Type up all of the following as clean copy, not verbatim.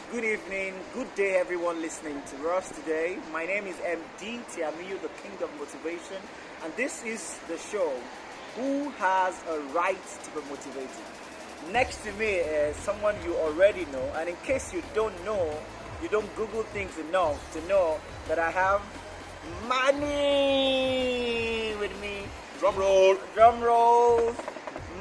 good evening, good day everyone listening to us today. My name is Emdee, Tiamiyu, the King of Motivation, and this is the show, Who Has a Right to Be Motivated? Next to me is someone you already know, and in case you don't know, you don't Google things enough to know that I have Mannie with me. Drum roll. Drum roll.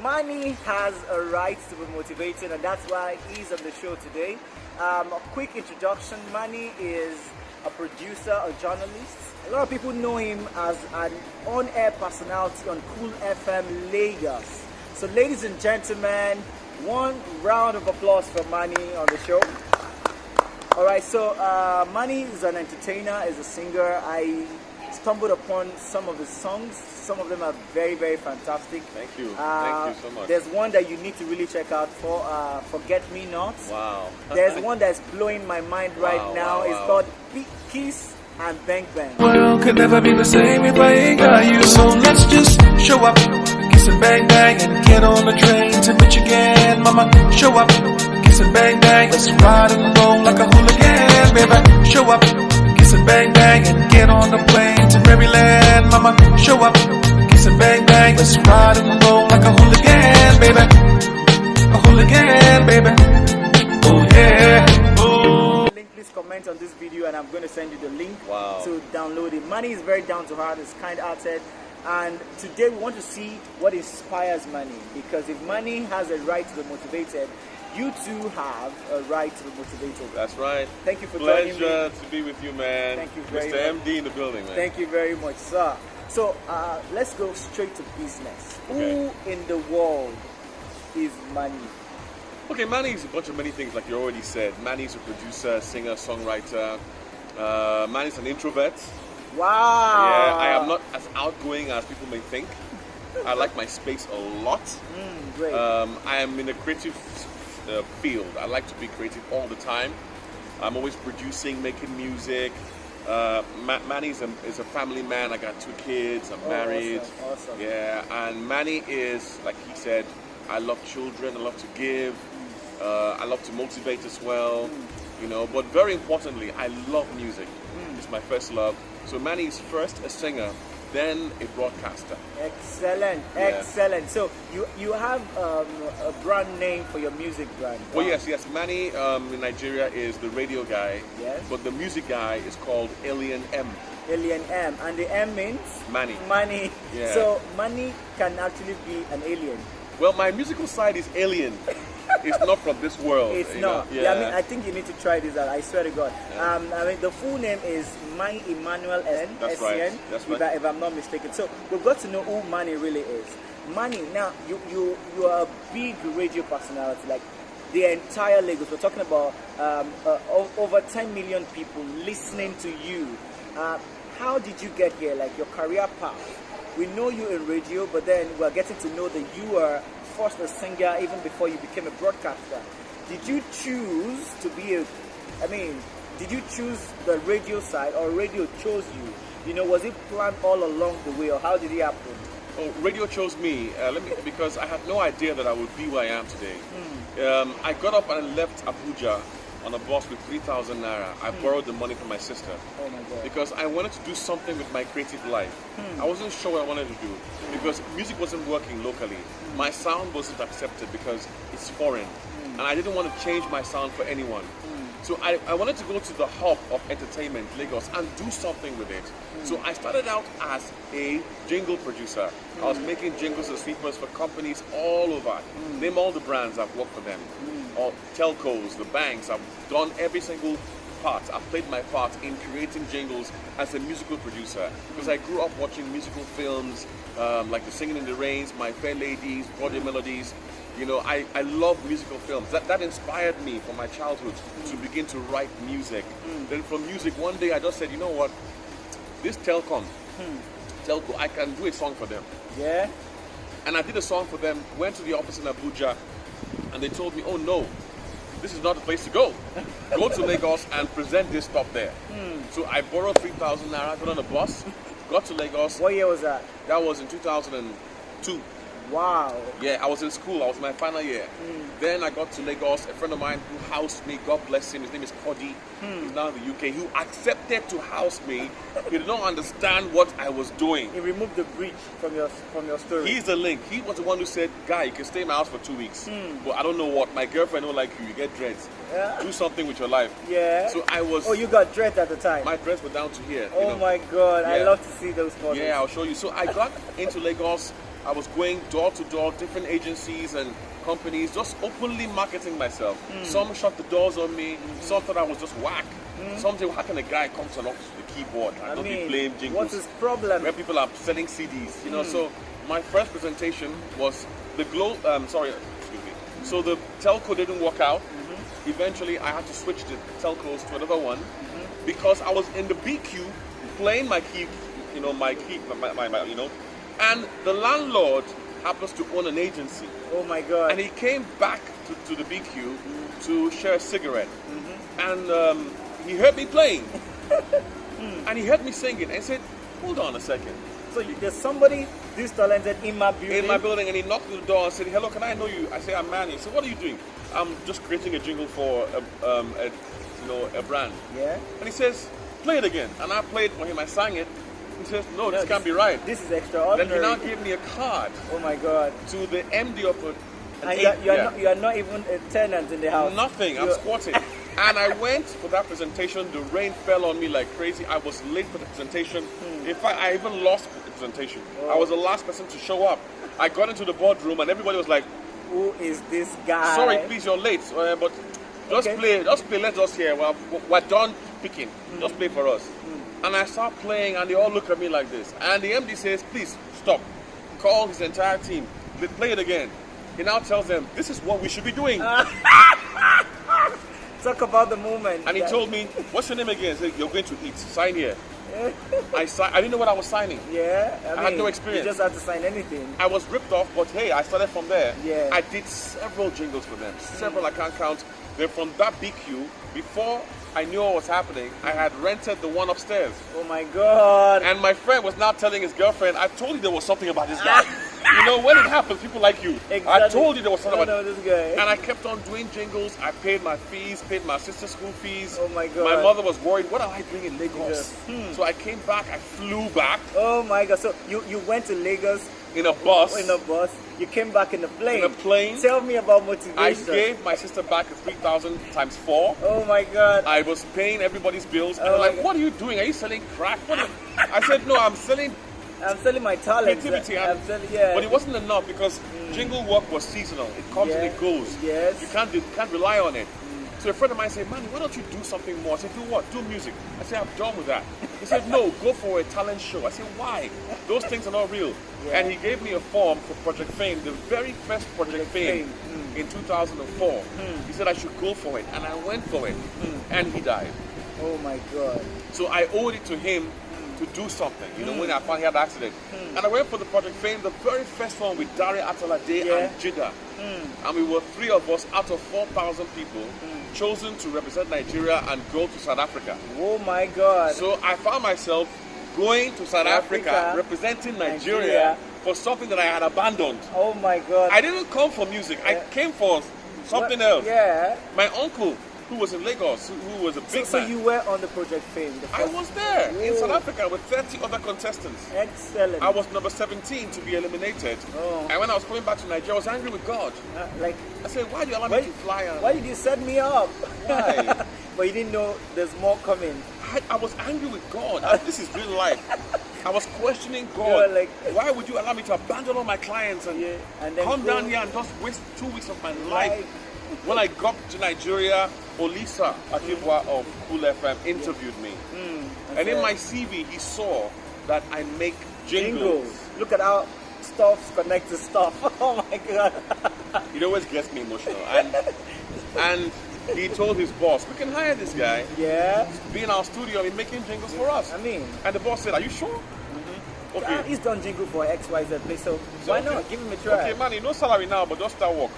Mannie has a right to be motivated, and that's why he's on the show today. A quick introduction. Mannie is a producer, a journalist. A lot of people know him as an on-air personality on Cool FM Lagos. So ladies and gentlemen, one round of applause for Mannie on the show. Alright, so Mannie is an entertainer, is a singer. I stumbled upon some of his songs. Some of them are very, very fantastic. Thank you. Thank you so much. There's one that you need to really check out for Forget Me Not. Wow. There's one that's blowing my mind right now. It's called Kiss and Bang Bang. World could never be the same if I ain't got you. So let's just show up, kiss and bang bang, and get on the train to Michigan. Mama, show up, kiss and bang bang. Let's ride and roll like a hooligan, baby. Show up, kiss and bang bang, and get on the plane to Maryland. Mama, show up, kiss and bang bang. Let's ride and roll like a hooligan, baby. A hooligan, baby. Oh yeah. Oh. Please comment on this video, and I'm going to send you the link Wow. to download it. Mannie is very down to heart, is kind-hearted, and today we want to see what inspires Mannie, because if Mannie has a right to be motivated, you too have a right to be motivated. That's right. Thank you for joining me. Pleasure to be with you, man. Thank you very Mr. much. MD in the building, man. Thank you very much, sir. So let's go straight to business. Okay. Who in the world is Mannie? Okay, Mannie is a bunch of many things, like you already said. Mannie's a producer, singer, songwriter. Mannie's an introvert. Wow. Yeah, I am not as outgoing as people may think. I like my space a lot. Great. I am in a creative field. I like to be creative all the time. I'm always producing, making music. Mannie is a family man. I got 2 kids. I'm married. Awesome. Yeah, and Mannie is, like he said, I love children. I love to give. I love to motivate as well. You know, but very importantly, I love music. It's my first love. So Mannie is first a singer, then a broadcaster. Excellent, excellent. So you have a brand name for your music brand. Well, yes. Mannie in Nigeria is the radio guy. Yes. But the music guy is called Alien M. Alien M, and the M means Mannie. Mannie. Yeah. So Mannie can actually be an alien. Well, my musical side is alien. It's not from this world. It's you not. know? Yeah. I mean, I think you need to try this out. I swear to God. Yeah. I mean, the full name is Mannie Emmanuel Essien. That's right. That's right. If I'm not mistaken. So we've got to know who Mannie really is. Mannie, now you are a big radio personality, like the entire Lagos. We're talking about over 10 million people listening to you. How did you get here? Like your career path. We know you in radio, but then we're getting to know that you are first a singer even before you became a broadcaster. Did you choose to be did you choose the radio side, or radio chose you? You know, was it planned all along the way, or how did it happen? Oh, radio chose me. Because I had no idea that I would be where I am today. I got up and I left Abuja on a bus with 3,000 Naira. I borrowed the money from my sister. Oh my God. Because I wanted to do something with my creative life. I wasn't sure what I wanted to do because music wasn't working locally. My sound wasn't accepted because it's foreign. And I didn't want to change my sound for anyone. So I wanted to go to the hub of entertainment, Lagos, and do something with it. So I started out as a jingle producer. I was making jingles and sweepers for companies all over. Name all the brands, I've worked for them. Or telcos, the banks, I've done every single part. I've played my part in creating jingles as a musical producer. Because I grew up watching musical films like The Singing in the Rains, My Fair Ladies, Broadway Melodies. You know, I love musical films. That inspired me from my childhood to begin to write music. Then from music, one day I just said, you know what, this telco, I can do a song for them. Yeah. And I did a song for them, went to the office in Abuja, and they told me, oh no, this is not the place to go. Go to Lagos and present this stuff there. So I borrowed 3,000 Naira, got on a bus, got to Lagos. What year was that? That was in 2002. Wow. Yeah, I was in school. I was in my final year. Then I got to Lagos. A friend of mine who housed me, God bless him, his name is Cody. He's now in the UK. Who accepted to house me. He did not understand what I was doing. He removed the bridge from your story. He's the link. He was the one who said, "Guy, you can stay in my house for 2 weeks." But I don't know what. My girlfriend don't like you. You get dreads. Yeah. Do something with your life. Yeah. So I was. Oh, you got dreads at the time. My dreads were down to here. Oh my God! I Yeah. love to see those photos. Yeah, I'll show you. So I got into Lagos. I was going door to door, different agencies and companies, just openly marketing myself. Some shut the doors on me. Some thought I was just whack. Some say, how can a guy come to an office with a keyboard and not be playing jingles? What's his problem? Where people are selling CDs, you know. So my first presentation was the excuse me. So the telco didn't work out. Eventually, I had to switch the telcos to another one because I was in the BQ playing my key, my and the landlord happens to own an agency. Oh my God! And he came back to the BQ to share a cigarette, and he heard me playing, and he heard me singing, and he said, "Hold on a second." So there's somebody this talented in my building. In my building, and he knocked on the door and said, "Hello, can I know you?" I say, "I'm Mannie." He said, "What are you doing?" "I'm just creating a jingle for a brand." Yeah. And he says, "Play it again." And I played for him. I sang it. He says, "No, this can't be right." This is extraordinary. Then he now gave me a card Oh my God! to the MD of an And eight- you are not even a tenant in the house. Nothing. I'm squatting. And I went for that presentation. The rain fell on me like crazy. I was late for the presentation. In fact, I even lost the presentation. I was the last person to show up. I got into the boardroom and everybody was like, Who is this guy? "Sorry, please, you're late. But just play. Just play. Let us hear. We're done picking. Just play for us." And I start playing and they all look at me like this. And the MD says, "Please, stop." Call his entire team. They play it again. He now tells them, "This is what we should be doing." Talk about the moment. And he told me, "What's your name again?" He said, "You're going to eat. Sign here." I didn't know what I was signing. Yeah, I had no experience. You just had to sign anything. I was ripped off, but hey, I started from there. Yeah. I did several jingles for them. Several, I can't count. Then from that BQ, before I knew what was happening, I had rented the one upstairs. Oh my God. And my friend was now telling his girlfriend, "I told you there was something about this guy." When it happens, people like you. Exactly. I told you there was something about this guy. And I kept on doing jingles. I paid my fees, paid my sister's school fees. Oh my God. My mother was worried, what am I doing in Lagos? So I came back, I flew back Oh my God. So you went to Lagos in a bus. in a bus. You came back in a plane. In a plane. Tell me about Motivation. I gave my sister back 3,000 times 4. Oh my God. I was paying everybody's bills. And Oh they're my like, God. "What are you doing? Are you selling crack?" I said, "No, I'm selling selling my talent. creativity." I'm selling, yeah. But it wasn't enough because jingle work was seasonal. It comes and it goes. Yes. You can't rely on it. So a friend of mine said, "Mannie, why don't you do something more?" I said, "Do what? Do music." I said, "I'm done with that." He said, "No, go for a talent show." I said, "Why? Those things are not real." And he gave me a form for Project Fame, the very first Project Fame in 2004. He said I should go for it, and I went for it, and he died. Oh my God. So I owed it to him to do something, when I found he had an accident. And I went for the Project Fame, the very first one with Dari Atalade and Jida. And we were 3 of us out of 4,000 people chosen to represent Nigeria and go to South Africa. Oh my God. So I found myself going to South Africa representing Nigeria for something that I had abandoned. Oh my God. I didn't come for music, I came for something else. Yeah. My uncle, who was in Lagos, who was a big So man. you were on the Project Fame. I was there in South Africa with 30 other contestants. Excellent. I was number 17 to be eliminated. Oh. And when I was coming back to Nigeria, I was angry with God. I said, "Why do you allow me to fly?" Why did you set me up? Why? But you didn't know there's more coming. I was angry with God. This is real life. I was questioning God. You were like, why would you allow me to abandon all my clients and and then come down here and just waste 2 weeks of my life? When I got to Nigeria, Olisa Akibwa of Cool FM interviewed me. And in my CV, he saw that I make jingles. Look at how stuffs connect to stuff. Oh my God. It always gets me emotional. And he told his boss, "We can hire this guy. Yeah. Be in our studio and be making jingles for us." And the boss said, "Are you sure?" Okay. He's done jingle for XYZ place, so why not? Give him a try. Okay, Mannie, no salary now, but just start work.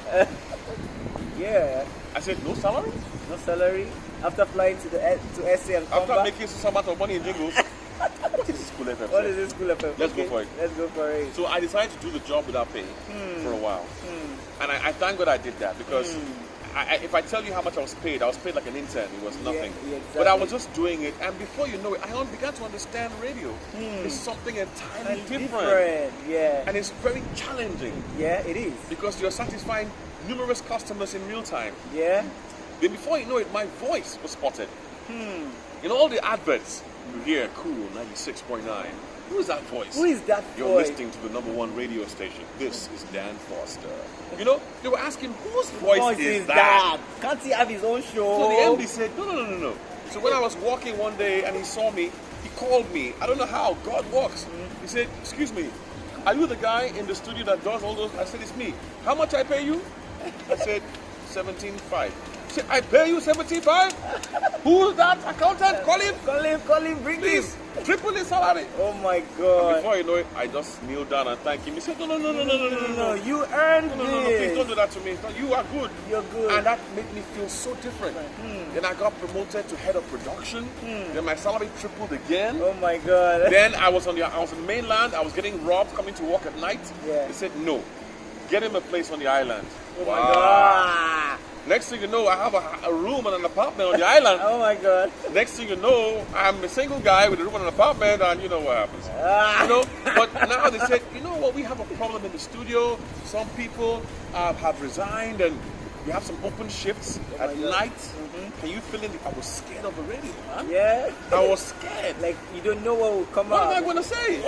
Yeah. I said, "No salary?" No salary. After flying to SC and come After back. making some amount of money in jingles, What is this Cool FM? What is this Cool FM? Let's go for it. Let's go for it. So I decided to do the job without pay for a while. And I thank God I did that because if I tell you how much I was paid like an intern. It was nothing. Yeah, exactly. But I was just doing it. And before you know it, I began to understand radio. It's something entirely different. Yeah. And it's very challenging. Yeah, it is. Because you're satisfying numerous customers in real time. Yeah. Then before you know it, my voice was spotted. In all the adverts, you hear Cool 96.9. Who is that voice? Who is that You're voice? listening to the #1 radio station. This is Dan Foster. You know, they were asking, whose voice is that? Can't he have his own show? So the MD said, no. So when I was walking one day and he saw me, he called me. I don't know how. God works. He said, excuse me, are you the guy in the studio that does all those? I said, it's me. How much I pay you? I said, 17.5. He said, I pay you 17.5? Who's that accountant? Call him, bring please. Triple his salary. Oh my And God. before you know it, I just kneel down and thank him. He said, no. No, you earned No, this. please don't do that to me. No, you are good. You're good. And that made me feel so different. Then I got promoted to head of production. Then my salary tripled again. Oh my God. Then I was on the mainland. I was getting robbed coming to work at night. Yeah. They said, no, get him a place on the island. Oh my God. Next thing you know, I have a room and an apartment on the island. Oh my God. Next thing you know, I'm a single guy with a room and an apartment, and you know what happens. You know, but now they said, you know what, we have a problem in the studio. Some people have resigned, and we have some open shifts at night. Can you fill in? I was scared of the radio, man. Yeah. I was scared. Like you don't know what will come What out. am I going to say?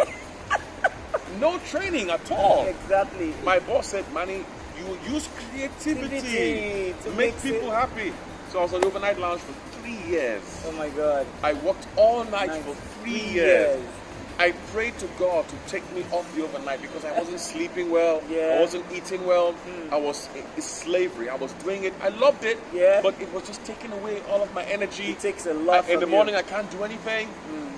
No training at all. Exactly. My boss said, Mannie, you use creativity to make people happy. So I was on the overnight lounge for 3 years. Oh my God. I worked all night for 3 years. I prayed to God to take me off the overnight because I wasn't sleeping well. Yeah. I wasn't eating well. It's slavery. I was doing it. I loved it. Yeah. But it was just taking away all of my energy. It takes a lot In the from morning, you. I can't do anything.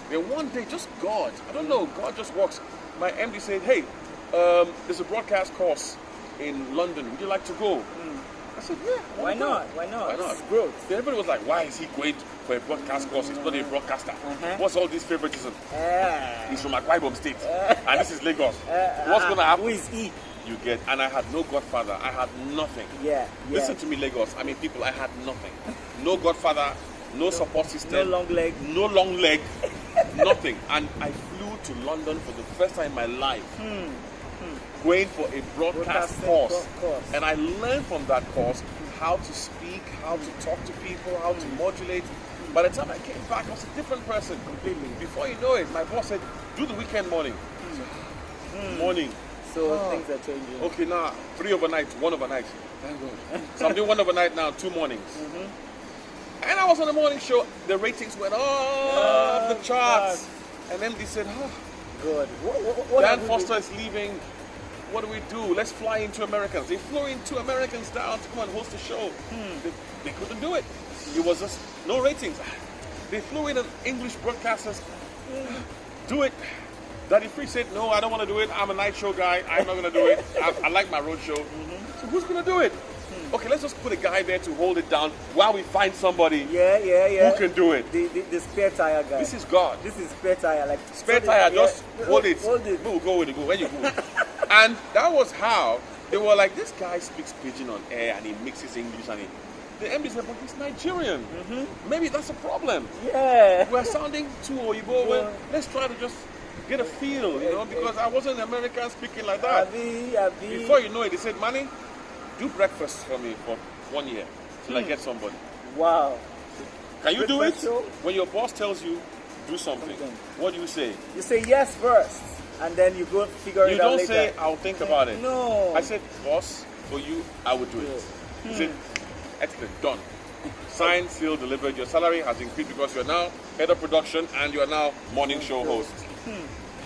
Then one day, just God. I don't know. God just works. My MD said, hey, there's a broadcast course in London. Would you like to go? I said, yeah. Why not? Why not? This is growth. Then everybody was like, why is he going for a broadcast course? He's not a broadcaster. What's all this favoritism? He's from Akwa Ibom State. And this is Lagos. What's going to happen? Who is he? You get, and I had no godfather. I had nothing. Yeah. Listen to me, Lagos. I mean, people, I had nothing. No godfather, no support system. No long leg. No long leg. Nothing. And I flew to London for the first time in my life. Going for a broadcast course. And I learned from that course how to speak, how to talk to people, how to modulate. By the time I came back, I was a different person completely. Before you know it, my boss said, do the weekend morning. Morning. So things are changing. Okay, now 3 overnights, 1 overnight. Thank God. So I'm doing 1 overnight now, 2 mornings. And I was on the morning show. The ratings went off the charts. And then they said, Good. What Dan Foster is leaving. What do? Let's fly in 2 Americans. They flew in 2 Americans down to come and host the show. They couldn't do it. It was just no ratings. They flew in an English broadcasters. Do it. Daddy Free said, no, I don't want to do it. I'm a night show guy. I'm not going to do it. I like my road show. So who's going to do it? Okay, let's just put a guy there to hold it down while we find somebody who can do it. The spare tire guy. This is God. This is spare tire. Like Spare tire, just hold it. Hold it. Move, go with it, go where you go. And that was how they were like, this guy speaks pidgin on air and he mixes English and the MD said, but he's Nigerian. Maybe that's a problem. Yeah. We're sounding too Oyibo. Well, let's try to just get a feel, you know, because I wasn't American speaking like that. Before you know it, they said, Mannie, do breakfast for me for 1 year till I get somebody. Wow. Can you do it? Show? When your boss tells you, do something, what do you say? You say yes first, and then you go figure You it out don't later. say, I'll think about it. No. I said, boss, for you, I would do it. He said, excellent, done. Signed, sealed, delivered. Your salary has increased because you're now head of production and you are now morning show host.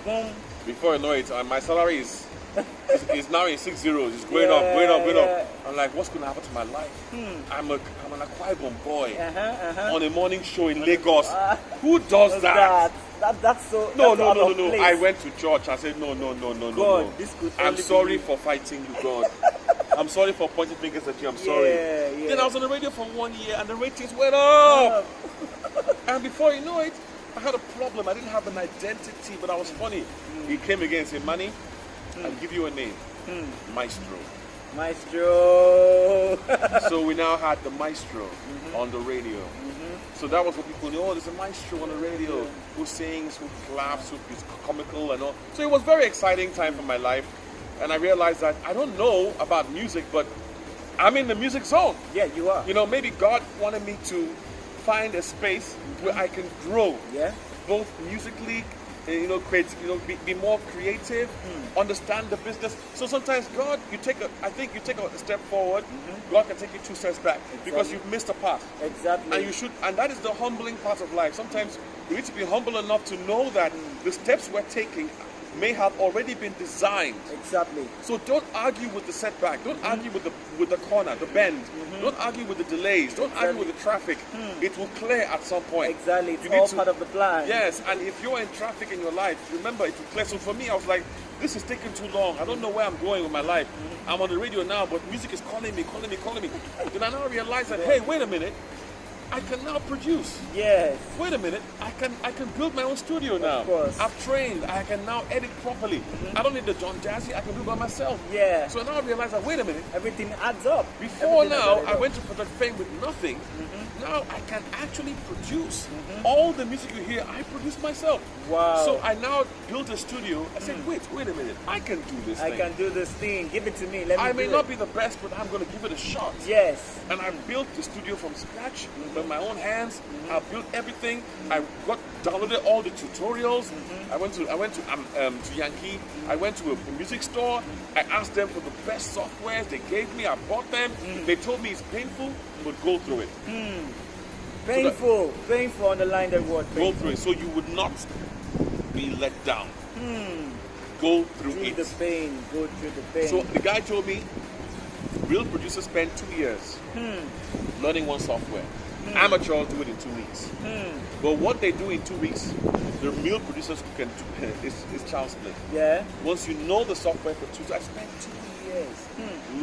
Boom. Before you know it, my salary is now in 6 zeros. It's going up, going up, going up. I'm like, what's going to happen to my life? I'm an Akwa Ibom boy on a morning show in Lagos. Who does that? That's so. No. That's out of place. I went to church. I said, no. God, this could I'm only sorry be- for fighting you, God. I'm sorry for pointing fingers at you. I'm sorry. Yeah. Then I was on the radio for 1 year and the ratings went up. And before you know it, I had a problem. I didn't have an identity, but I was funny. He came again and said, Mannie, I'll give you a name. Maestro. Maestro. So we now had the Maestro on the radio. So that was what people knew. Oh, there's a Maestro on the radio who sings, who claps, who is comical and all. So it was a very exciting time for my life. And I realized that I don't know about music, but I'm in the music zone. Yeah, you are. You know, maybe God wanted me to find a space where I can grow. Yeah. Both musically, be more creative, understand the business. So sometimes God, I think you take a step forward, God can take you 2 steps back because you've missed a path. Exactly. And that is the humbling part of life. Sometimes we need to be humble enough to know that the steps we're taking may have already been designed. Exactly. So don't argue with the setback. Don't argue with the corner, the bend. Don't argue with the delays. Don't argue with the traffic. It will clear at some point. Exactly. It's all part of the plan. Yes, and if you're in traffic in your life, remember it will clear. So for me, I was like, this is taking too long. I don't know where I'm going with my life. I'm on the radio now, but music is calling me. Then I now realize that, hey, wait a minute. I can now produce. Yes. Wait a minute. I can build my own studio now. Of course. I've trained. I can now edit properly. I don't need the John Jazzy. I can do it by myself. Yeah. So now I realize that, wait a minute. Everything adds up. Before now, I went to Project Fame with nothing. Now I can actually produce. All the music you hear, I produce myself. Wow. So I now built a studio. I said, wait a minute. I can do this thing. I can do this thing. Give it to me. I may not be the best, but I'm going to give it a shot. Yes. And I built the studio from scratch with my own hands. I built everything. I downloaded all the tutorials. I went to Yankee. I went to a music store. I asked them for the best softwares. They gave me. I bought them. They told me it's painful, but go through it. Painful. Painful. Underline that word. Go through it, so you would not be let down. Go through it. The pain. Go through the pain. So the guy told me, real producers spend 2 years learning one software. Amateurs do it in 2 weeks. But what they do in 2 weeks, the real producers can do is child's play. Yeah. Once you know the software for 2 years, I spent 2 years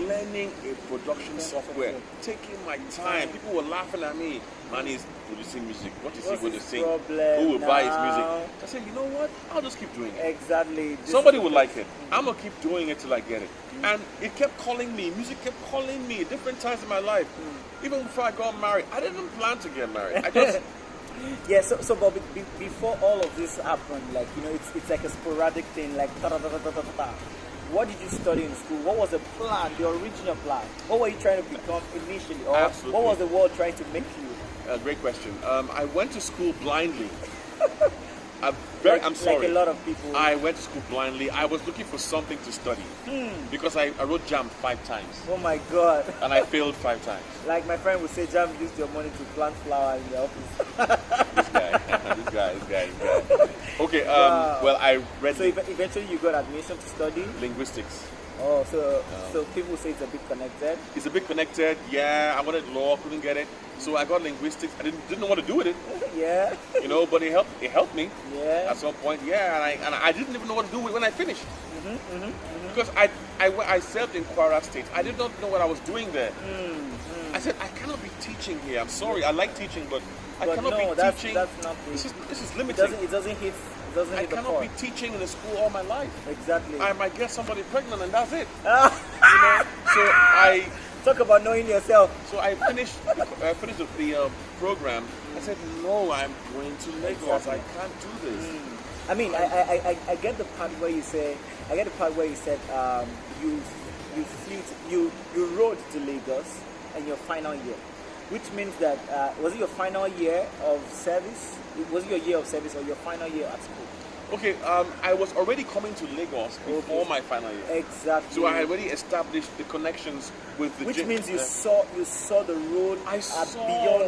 learning a production software, taking my time. People were laughing at me. Mannie is producing music. What is he going to sing? Who will buy his music? I said, you know what? I'll just keep doing it. Exactly. Somebody will like it. I'm going to keep doing it till I get it. And it kept calling me. Music kept calling me at different times in my life. Even before I got married. I didn't plan to get married. I just... Yeah, so but before all of this happened, like, it's like a sporadic thing, like ta-da-da-da-da-da-da. What did you study in school? What was the plan, the original plan? What were you trying to become initially? Or Absolutely. What was the world trying to make you? Great question. I went to school blindly. I'm sorry. Like a lot of people. I went to school blindly. I was looking for something to study because I wrote JAM 5 times. Oh my God. And I failed 5 times. Like my friend would say, Jam used your money to plant flowers in the office. This guy. Okay, well, I read... So eventually you got admission to study? Linguistics. Oh, so people say it's a bit connected? It's a bit connected, yeah. I wanted law, couldn't get it. So I got linguistics. I didn't know what to do with it. Yeah. But it helped me. Yeah. At some point, yeah. And I didn't even know what to do with it when I finished. Because I served in Kwara State. I did not know what I was doing there. I said, I cannot be teaching here. I'm sorry. I like teaching, but I cannot be teaching. That's not this is limiting. It doesn't hit I cannot be teaching in a school all my life. Exactly. I might get somebody pregnant and that's it. So I talk about knowing yourself. So I finished the program. I said, no, I'm going to Lagos. I can't do this. I mean, I get the part where you say. I get the part where you said you rode to Lagos in your final year, which means that was it your final year of service? Was it your year of service or your final year at school? Okay, I was already coming to Lagos before my final year. Exactly. So I had already established the connections with the which means you saw the road beyond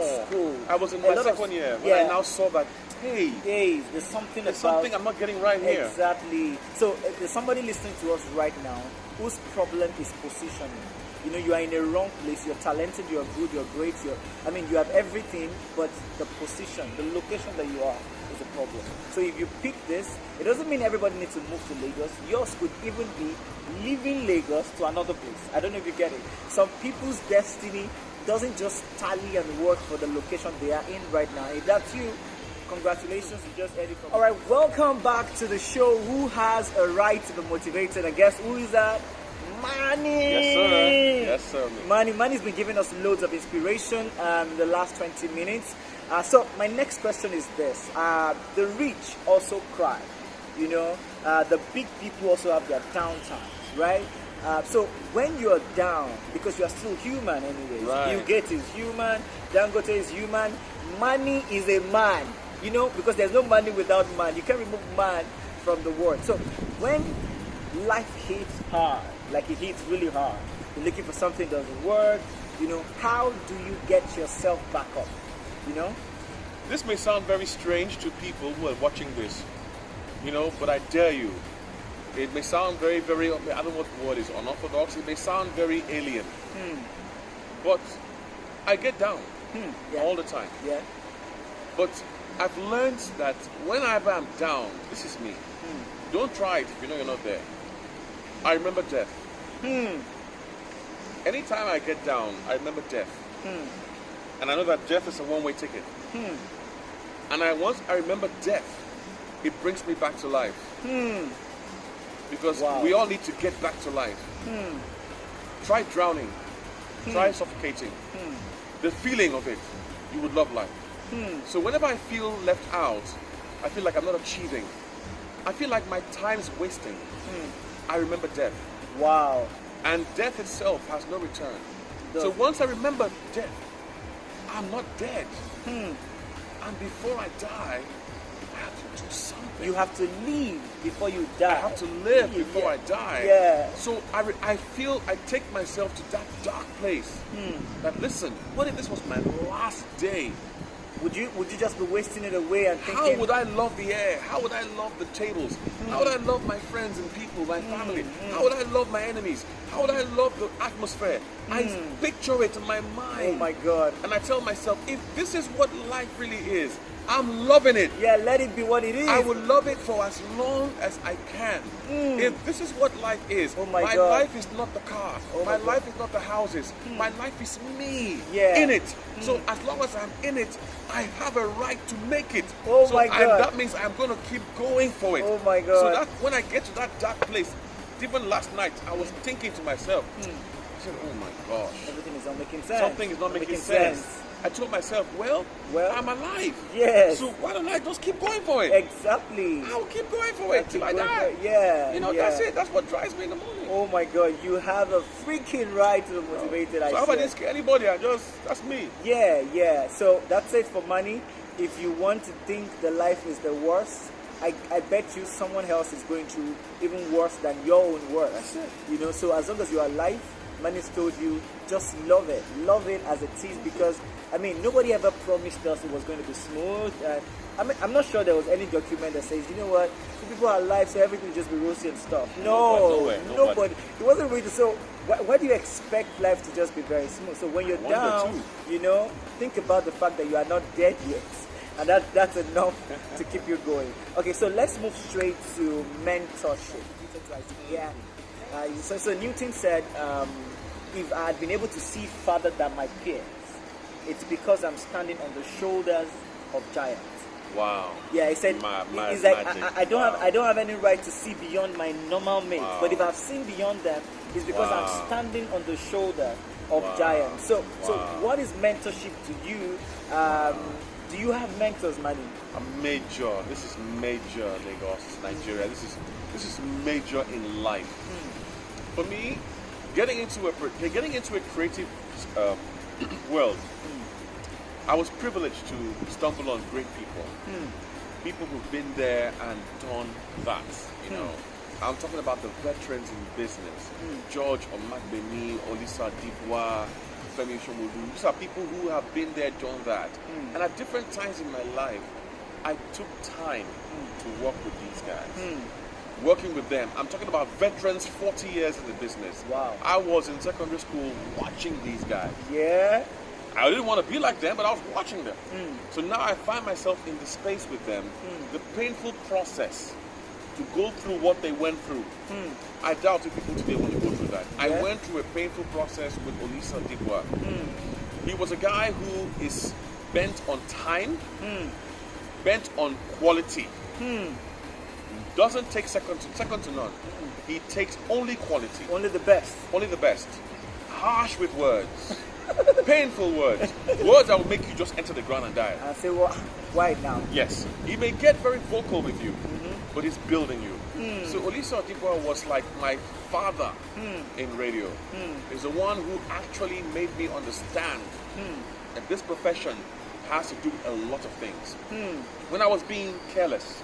school. I was in my second year when I now saw that, hey, there's something I'm not getting right here. Exactly. So there's somebody listening to us right now whose problem is positioning. You are in a wrong place. You're talented, you're good, you're great. You have everything, but the position, the location that you are is a problem. So if you pick this, it doesn't mean everybody needs to move to Lagos. Yours could even be leaving Lagos to another place. I don't know if you get it. Some people's destiny doesn't just tally and work for the location they are in right now. If that's you, Congratulations, you just heard it from. All right, welcome back to the show. Who has a right to be motivated? And guess who is that? Mannie. Yes, sir. Yes, sir. Mannie's been giving us loads of inspiration in the last 20 minutes. So my next question is this: the rich also cry. You know, the big people also have their down times, right? So when you're down, because you are still human anyways, Right. Bill Gates is human, Dangote is human, Mannie is a man, you know, because there's no money without man. You can't remove man from the word. So when life hits hard, like it hits really hard, you're looking for something that doesn't work, you know, how do you get yourself back up, you know? This may sound very strange to people who are watching this, you know, but I dare you. It may sound very, very, I don't know what the word is, unorthodox. It may sound very alien. But I get down Yeah. all the time. Yeah. But I've learned that whenever I'm down, this is me. Don't try it if you know you're not there. I remember death. Anytime I get down, I remember death. And I know that death is a one-way ticket. And once I remember death, it brings me back to life. Because Wow. we all need to get back to life. Try drowning. Try suffocating. The feeling of it, you would love life. So whenever I feel left out, I feel like I'm not achieving. I feel like my time's wasting. I remember death. Wow. And death itself has no return. Does So it? once I remember death, I'm not dead. And before I die, I have to do something. You have to leave before you die. I have to live Yeah, before yeah. I die. Yeah. So I feel I take myself to that dark place. That listen, what if this was my last day? Would you just be wasting it away and How thinking? would I love the air? How would I love the tables? How would I love my friends and people, my family? How would I love my enemies? How would I love the atmosphere? I picture it in my mind. Oh my God. And I tell myself, if this is what life really is, I'm loving it. Yeah, let it be what it is. I will love it for as long as I can. If this is what life is, Oh my God. life is not the car. Oh my my life is not the houses. My life is me Yeah. in it. So as long as I'm in it, I have a right to make it. Oh so my God. that means I'm going to keep going for it. Oh my God. So that when I get to that dark place, even last night, I was thinking to myself, I said, oh my gosh. Everything is not making sense. Something is not making sense. I told myself, well, Well, I'm alive. yes. So why don't I just keep going for it? Exactly. I'll keep going for it till I die. Yeah. You know, yeah. that's it. That's what drives me in the morning. Oh my God, you have a freaking right to be motivated. So how about this? Anybody? That's me. Yeah, yeah. So that's it for money. If you want to think the life is the worst, I bet you someone else is going through even worse than your own worst. That's it. You know, so as long as you are alive, Mannie's told you, just love it. Love it as it is, because, I mean, nobody ever promised us it was going to be smooth. I mean, I'm not sure there was any document that says, you know what, the people are alive, so everything will just be rosy and stuff. No, nobody. It wasn't really. So why do you expect life to just be very smooth? So when you're wonder down, too. you know, think about the fact that you are not dead yet. And that's enough to keep you going. Okay, so let's move straight to mentorship. Yeah. So Newton said, if I had been able to see farther than my peers, it's because I'm standing on the shoulders of giants. Wow. Yeah, he said, he's like, I don't have any right to see beyond my normal mates, but if I've seen beyond them, it's because I'm standing on the shoulder of giants. So what is mentorship to you? Do you have mentors, Mannie? A major. This is major, Lagos, Nigeria. This is major in life. For me, getting into a creative world, I was privileged to stumble on great people. People who've been there and done that. You know, I'm talking about the veterans in business. George Omagbeni, Olisa Dibwa, Femi Shomodu. These are people who have been there, done that. And at different times in my life, I took time to work with these guys. Working with them. I'm talking about veterans, 40 years in the business. Wow. I was in secondary school watching these guys. Yeah. I didn't want to be like them, but I was watching them. So now I find myself in the space with them. The painful process to go through what they went through. I doubt if people today want to go through that. I went through a painful process with Olisa Dibwa. He was a guy who is bent on time. bent on quality. Doesn't take second to none. He takes only quality. Only the best. Only the best. Harsh with words. Painful words. Words that will make you just enter the ground and die. And say, well, why now? Yes. He may get very vocal with you, but he's building you. So Olisa Odipo was like my father in radio. He's the one who actually made me understand that this profession has to do a lot of things. When I was being careless,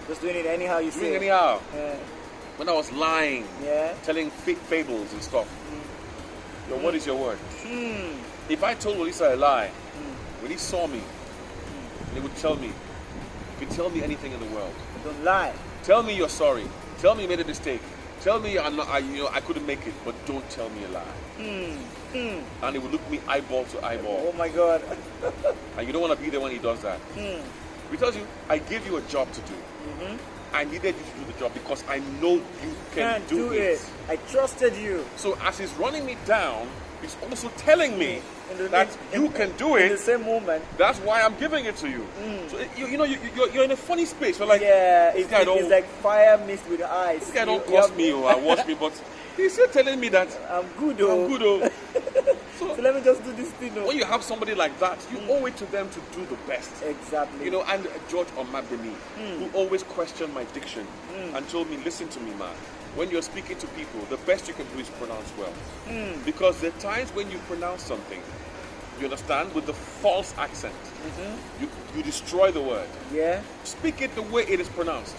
just doing it anyhow you say. doing anyhow, when I was lying, telling fake fables and stuff. Yo, what is your word? If I told Olisa a lie, when he saw me, he would tell me, you can tell me anything in the world. Don't lie. Tell me you're sorry. Tell me you made a mistake. Tell me I couldn't make it, but don't tell me a lie. And he would look me eyeball to eyeball. Oh my God. And you don't want to be there when he does that. Because I gave you a job to do. I needed you to do the job because I know you can do it. I trusted you. So as he's running me down, he's also telling me that you can do it. In the same moment. That's why I'm giving it to you. So you're in a funny space. You're like, it's like fire mixed with ice. This guy don't cost me or watch me, but he's still telling me that I'm good. Oh. So let me just do this thing. When you have somebody like that, you owe it to them to do the best. Exactly. And George Omabdemi, who always questioned my diction and told me, listen to me, man. When you're speaking to people, the best you can do is pronounce well. Because there are times when you pronounce something, you understand, with the false accent, you destroy the word. Yeah. Speak it the way it is pronounced.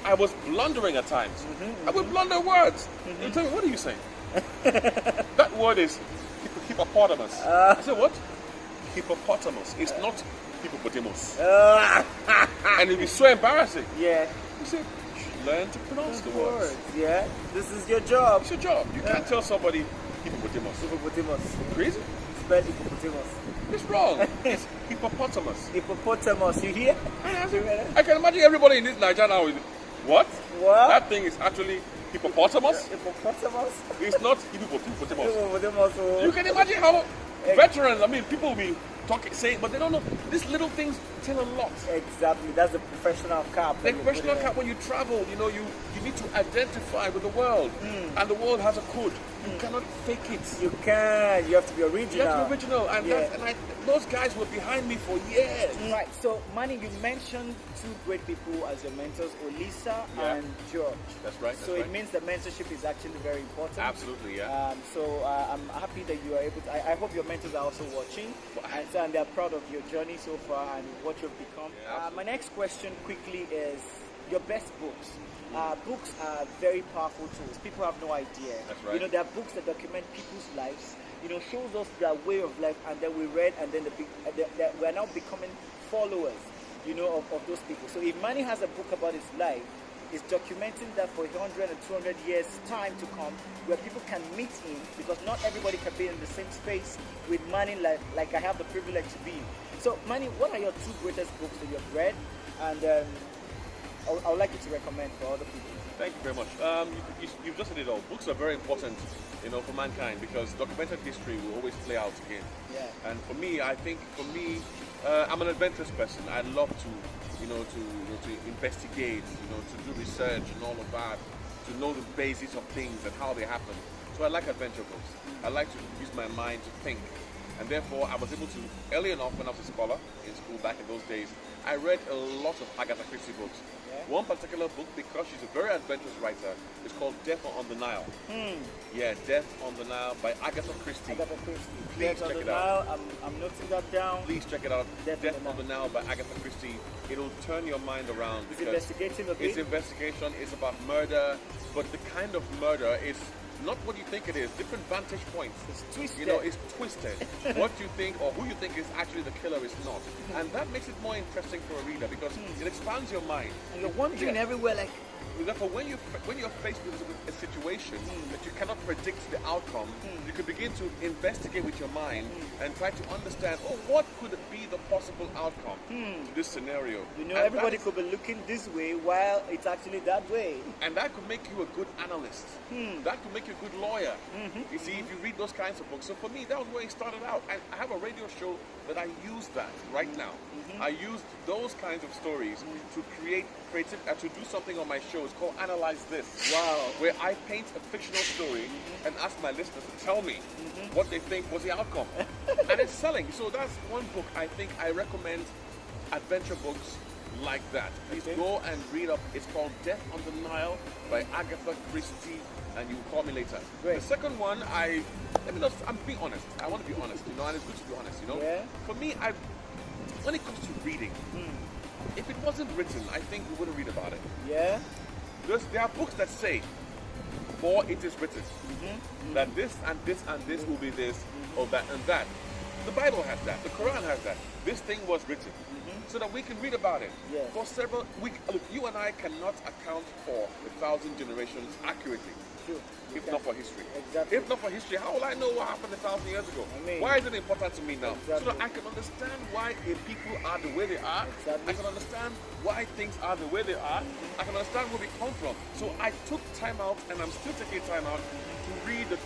I was blundering at times. I would blunder words. You tell me, what are you saying? That word is hippopotamus. I said, what? Hippopotamus. It's not hippopotamus. And it'd be so embarrassing. Yeah. You say, learn to pronounce the words. Yeah. This is your job. It's your job. You can't tell somebody hippopotamus. Hippopotamus. Crazy? Spell hippopotamus. It's wrong. It's hippopotamus. Hippopotamus. You hear? I can imagine everybody in this Nigeria now is, what? What? That thing is actually hippopotamus? Hippopotamus? It's not hippopotamus. Hippopotamus. You can imagine how veterans, people will be talking, saying, but they don't know. These little things tell a lot. Exactly. That's the professional cap. The professional cap, when you travel, you need to identify with the world. And the world has a code. You cannot fake it. You can. You have to be original. You have to be original. And, those guys were behind me for years. Right. So, Mannie, you mentioned two great people as your mentors, Olisa and George. That's right. So it means the mentorship is actually very important. Absolutely, yeah. So I'm happy that you are able to. I hope your mentors are also watching, and they're proud of your journey so far and what you've become. Yeah, my next question quickly is your best books. Books are very powerful tools. People have no idea. That's right. There are books that document people's lives. Shows us their way of life, and then we read, and then we are now becoming followers, of those people. So if Mannie has a book about his life, it's documenting that for 100 and 200 years time to come, where people can meet him, because not everybody can be in the same space with Mannie like I have the privilege to be. So Mannie, what are your two greatest books that you've read, and I would like you to recommend for other people? Thank you very much. You've just said it all. Books are very important, for mankind, because documented history will always play out again. Yeah. And for me, I'm an adventurous person. I love to, to investigate, to do research and all of that, to know the basics of things and how they happen. So I like adventure books. I like to use my mind to think. And therefore, I was able to, early enough when I was a scholar in school back in those days, I read a lot of Agatha Christie books. One particular book, because she's a very adventurous writer, is called Death on the Nile. Yeah, Death on the Nile by Agatha Christie. Agatha Christie. Please check it out. I'm noting that down. Please check it out. Death on the Nile by Agatha Christie. It'll turn your mind around. It's investigative a bit. It's investigation. It's about murder, but the kind of murder is not what you think it is. Different vantage points. It's twisted. It's twisted. What you think or who you think is actually the killer is not. And that makes it more interesting for a reader because it expands your mind. And you're wandering everywhere like, Therefore, when you're faced with a situation that you cannot predict the outcome, you can begin to investigate with your mind and try to understand, what could be the possible outcome to this scenario? You know, everybody could be looking this way while it's actually that way. And that could make you a good analyst. That could make you a good lawyer. You see, if you read those kinds of books. So for me, that was where it started out. And I have a radio show that I use that right now. I use those kinds of stories to create creative, to do something on my show. It's called Analyze This. Wow. Where I paint a fictional story and ask my listeners to tell me what they think was the outcome. And it's selling. So that's one book I think I recommend, adventure books like that. Please go and read up. It's called Death on the Nile by Agatha Christie, and you will call me later. Great. The second one, I'm being honest. I want to be honest, and it's good to be honest, Yeah. For me, when it comes to reading, if it wasn't written, I think we wouldn't read about it. Yeah. There are books that say, for it is written, that this and this and this will be this, or that and that. The Bible has that. The Quran has that. This thing was written, so that we can read about it. Yes. For several weeks. Look, you and I cannot account for 1,000 generations accurately. True. If not for history. Exactly. If not for history, how will I know what happened 1,000 years ago? I mean, why is it important to me now? Exactly. So that I can understand why people are the way they are. Exactly. I can understand why things are the way they are. I can understand where we come from. So I took time out, and I'm still taking time out to read the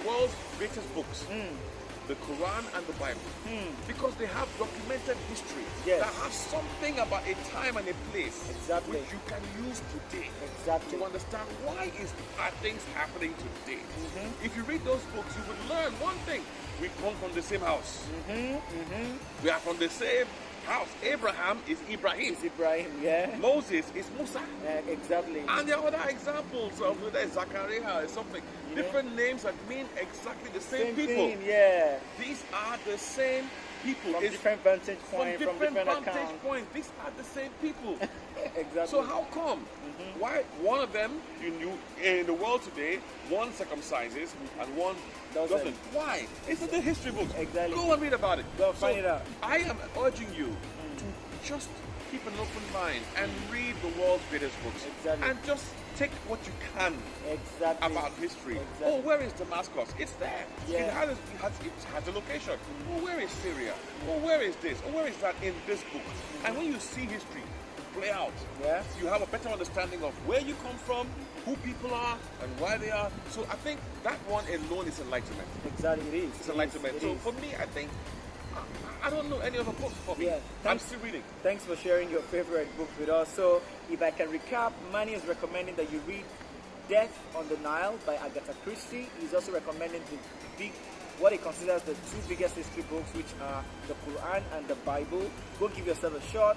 world's greatest books. The Quran and the Bible, because they have documented history that has something about a time and a place which you can use today to understand why are things happening today. If you read those books, you would learn one thing: we come from the same house. We are from the same house. Abraham is Ibrahim. Yeah. Moses is Musa. Exactly. And there are other examples of whether Zachariah or something. Different names that mean exactly the same people. Thing, yeah. These are the same people. From different vantage points, from different vantage accounts. points. These are the same people. Exactly. So how come? Why one of them in the world today, one circumcises and one doesn't? Why? It's in the history books. Exactly. Go and read about it. Go find it out. I am urging you to just keep an open mind and read the world's greatest books. Exactly. And just take what you can about history. Oh, where is Damascus? It's there. Yeah. It has a location. Oh, where is Syria? Oh, where is this? Oh, where is that in this book? And when you see history play out, you have a better understanding of where you come from, who people are, and why they are. So I think that one alone is enlightenment. Exactly, it is. It's enlightenment. So for me, I think I don't know any other book for me. I'm still reading. Thanks for sharing your favorite book with us. So if I can recap, Mannie is recommending that you read Death on the Nile by Agatha Christie. He's also recommending what he considers the two biggest history books, which are the Quran and the Bible. Go give yourself a shot,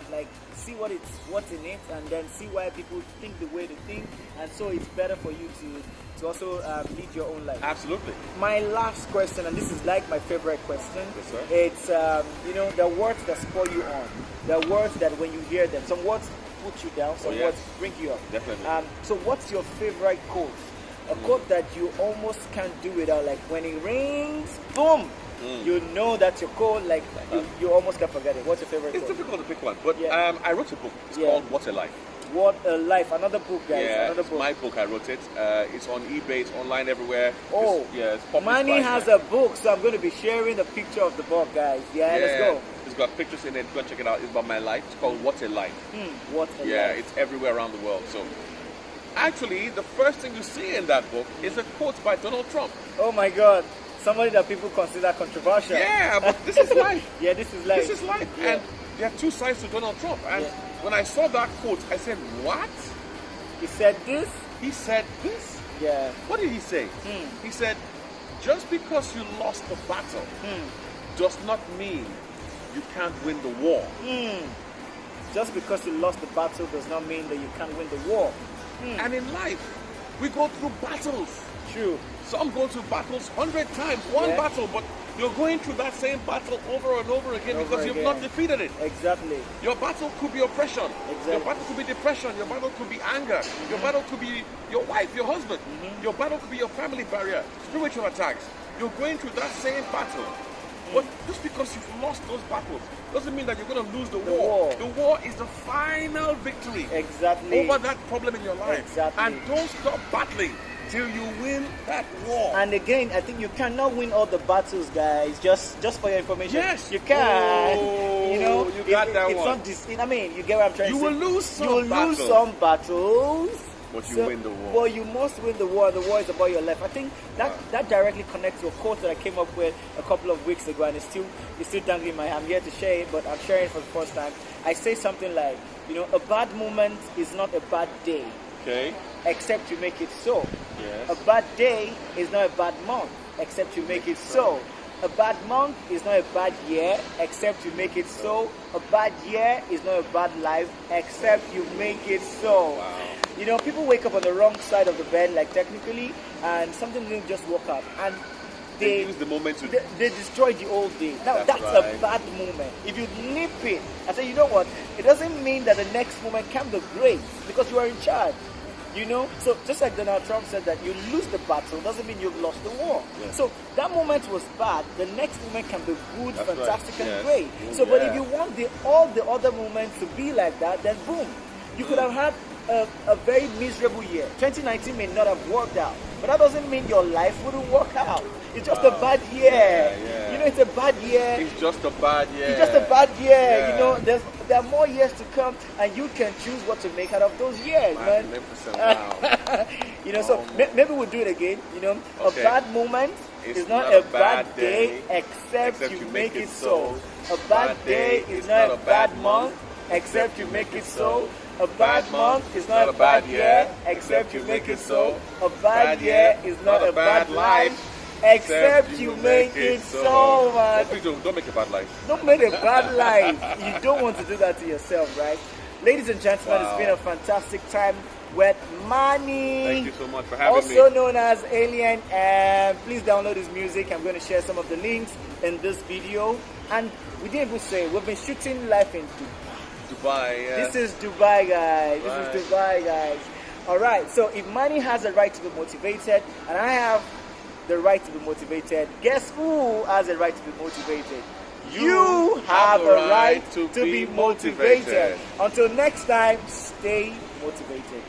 see what's in it, and then see why people think the way they think, and so it's better for you to also lead your own life. Absolutely. My last question, and this is like my favorite question. Yes, sir. It's the words that spur you on, the words that when you hear them, some words put you down, some words bring you up. Definitely. So what's your favorite quote? A quote that you almost can't do without, like when it rings, boom, you know that's your quote, you almost can't forget it. What's your favorite quote? It's difficult to pick one, but I wrote a book. It's called What a Life. What a Life, another book, guys. Another book. My book. I wrote it. It's on eBay. It's online everywhere. Oh, it's published. Mannie has a book, so I'm going to be sharing the picture of the book, guys. Let's go. It's got pictures in it. Go and check it out. It's about my life. It's called What a Life. What a Life. Yeah, it's everywhere around the world. So, actually, the first thing you see in that book is a quote by Donald Trump. Oh my God. Somebody that people consider controversial. Yeah, but this is life. This is life. This is life. Yeah. And there are two sides to Donald Trump. And when I saw that quote, I said, what? He said this? He said this? Yeah. What did he say? He said, just because you lost the battle does not mean you can't win the war. Just because you lost the battle does not mean that you can't win the war. And in life, we go through battles. True. Some go through battles 100 times, one battle, but you're going through that same battle over and over again because you've not defeated it. Exactly. Your battle could be oppression. Exactly. Your battle could be depression. Your battle could be anger. Your battle could be your wife, your husband. Your battle could be your family barrier, spiritual attacks. You're going through that same battle. But just because you've lost those battles doesn't mean that you're going to lose the war. The war is the final victory over that problem in your life. And don't stop battling till you win that war. And again, I think you cannot win all the battles, guys. Just for your information. Yes. You can. You know, you got that one. I mean, you get what I'm trying to say. You will lose some lose some battles. But you win the war. But you must win the war. The war is about your life. I think that directly connects to a quote that I came up with a couple of weeks ago, and it's still dangling my hand. I'm here to share it, but I'm sharing it for the first time. I say something like, a bad moment is not a bad day. Okay. Except you make it so. Yes. A bad day is not a bad month, except you make it so. A bad month is not a bad year, except you make it so. A bad year is not a bad life, except you make it so. Wow. People wake up on the wrong side of the bed, like technically, and something didn't just woke up, and they use the moment to they destroy the whole day. Now that's right. a bad moment. If you nip it, I say, you know what? It doesn't mean that the next moment can be great because you are in charge. So just like Donald Trump said that you lose the battle doesn't mean you've lost the war. Yes. So that moment was bad. The next moment can be good, That's fantastic, right. and Yes. great. So, but if you want all the other moments to be like that, then boom, you could have had a very miserable year. 2019 may not have worked out, but that doesn't mean your life wouldn't work out. It's just a bad year. Yeah. It's a bad year. It's just a bad year. It's just a bad year. Yeah. There are more years to come, and you can choose what to make out of those years, man. Wow. So maybe we'll do it again. Okay. A bad moment is not a bad day, except you make it so. A bad day is not a bad month, except you make it so. A bad month is not a bad year, except you make it so. A bad year is not a bad life, except you make it so, man. Don't make a bad life. Don't make a bad life. You don't want to do that to yourself, right? Ladies and gentlemen, It's been a fantastic time with Mannie. Thank you so much for having me. Also known as Alien. And please download his music. I'm going to share some of the links in this video. And we didn't even say, we've been shooting live in Dubai, yeah. This is Dubai, guys. Right. This is Dubai, guys. Alright, so if Mannie has the right to be motivated, and I have the right to be motivated, guess who has the right to be motivated? You have a right to be motivated. Until next time, stay motivated.